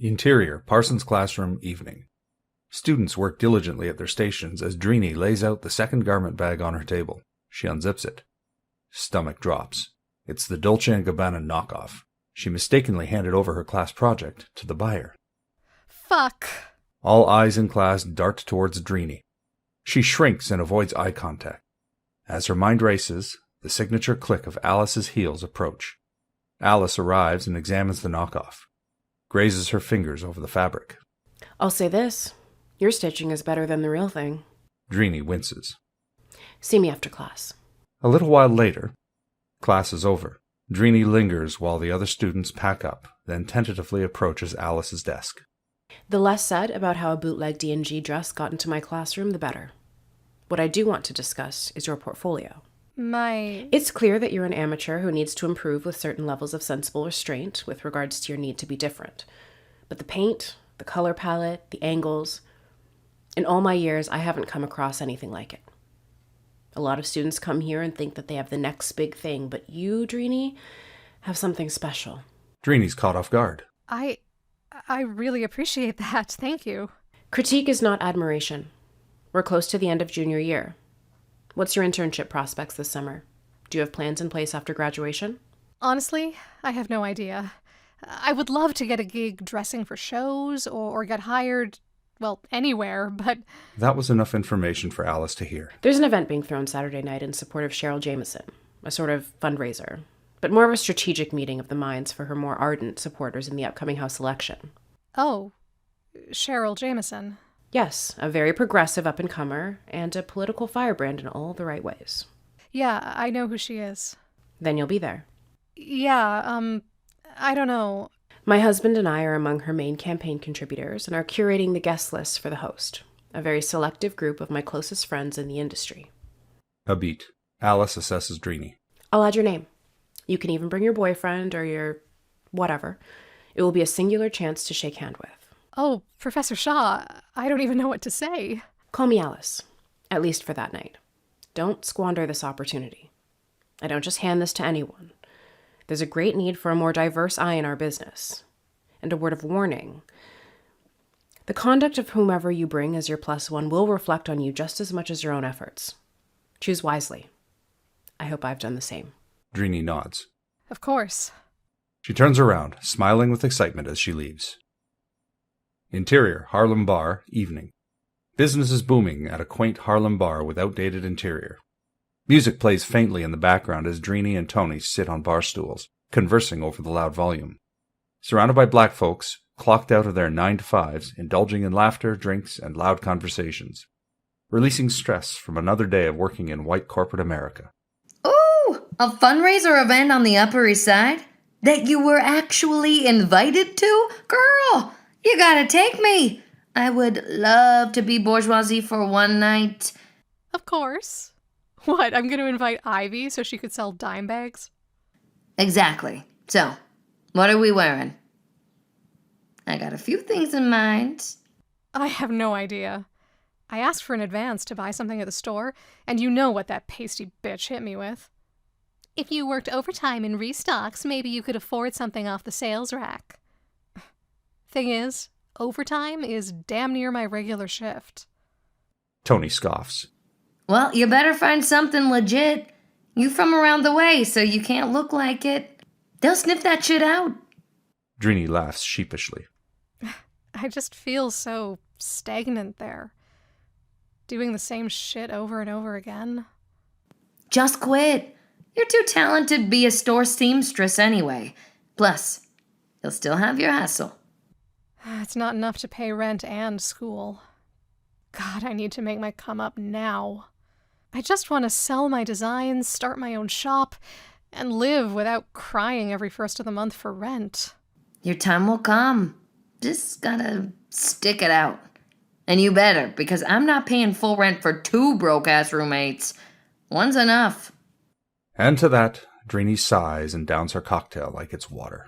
Interior, Parsons Classroom, evening. Students work diligently at their stations as Dreenie lays out the second garment bag on her table. She unzips it. Stomach drops. It's the Dolce & Gabbana knockoff. She mistakenly handed over her class project to the buyer. Fuck. All eyes in class dart towards Dreenie. She shrinks and avoids eye contact. As her mind races, the signature click of Alice's heels approach. Alice arrives and examines the knockoff. Grazes her fingers over the fabric. I'll say this. Your stitching is better than the real thing. Dreenie winces. See me after class. A little while later, class is over. Dreenie lingers while the other students pack up, then tentatively approaches Alice's desk. The less said about how a bootleg D&G dress got into my classroom, the better. What I do want to discuss is your portfolio. It's clear that you're an amateur who needs to improve with certain levels of sensible restraint with regards to your need to be different. But the paint, the color palette, the angles... In all my years, I haven't come across anything like it. A lot of students come here and think that they have the next big thing, but you, Dreenie, have something special. Dreenie's caught off guard. I really appreciate that. Thank you. Critique is not admiration. We're close to the end of junior year. What's your internship prospects this summer? Do you have plans in place after graduation? Honestly, I have no idea. I would love to get a gig dressing for shows or get hired, well, anywhere, but... That was enough information for Alice to hear. There's an event being thrown Saturday night in support of Cheryl Jameson, a sort of fundraiser, but more of a strategic meeting of the minds for her more ardent supporters in the upcoming House election. Oh, Cheryl Jameson. Yes, a very progressive up-and-comer and a political firebrand in all the right ways. Yeah, I know who she is. Then you'll be there. Yeah, I don't know. My husband and I are among her main campaign contributors and are curating the guest list for the host, a very selective group of my closest friends in the industry. A beat. Alice assesses Dreenie. I'll add your name. You can even bring your boyfriend or your whatever. It will be a singular chance to shake hand with. Oh, Professor Shaw, I don't even know what to say. Call me Alice, at least for that night. Don't squander this opportunity. I don't just hand this to anyone. There's a great need for a more diverse eye in our business. And a word of warning. The conduct of whomever you bring as your plus one will reflect on you just as much as your own efforts. Choose wisely. I hope I've done the same. Dreenie nods. Of course. She turns around, smiling with excitement as she leaves. Interior, Harlem Bar, evening. Business is booming at a quaint Harlem bar with outdated interior. Music plays faintly in the background as Dreenie and Toni sit on bar stools, conversing over the loud volume. Surrounded by black folks, clocked out of their 9-to-5s, indulging in laughter, drinks, and loud conversations. Releasing stress from another day of working in white corporate America. Ooh, a fundraiser event on the Upper East Side? That you were actually invited to? Girl, you gotta take me. I would love to be bourgeoisie for one night. Of course. What, I'm going to invite Ivy so she could sell dime bags? Exactly. So, what are we wearing? I got a few things in mind. I have no idea. I asked for an advance to buy something at the store, and you know what that pasty bitch hit me with. If you worked overtime in restocks, maybe you could afford something off the sales rack. Thing is, overtime is damn near my regular shift. Toni scoffs. Well, you better find something legit. You from around the way, so you can't look like it. They'll sniff that shit out. Dreenie laughs sheepishly. I just feel so stagnant there. Doing the same shit over and over again. Just quit. You're too talented to be a store seamstress anyway. Plus, you'll still have your hustle. It's not enough to pay rent and school. God, I need to make my come up now. I just want to sell my designs, start my own shop, and live without crying every first of the month for rent. Your time will come. Just gotta stick it out. And you better, because I'm not paying full rent for 2 broke-ass roommates. One's enough. And to that, Dreenie sighs and downs her cocktail like it's water.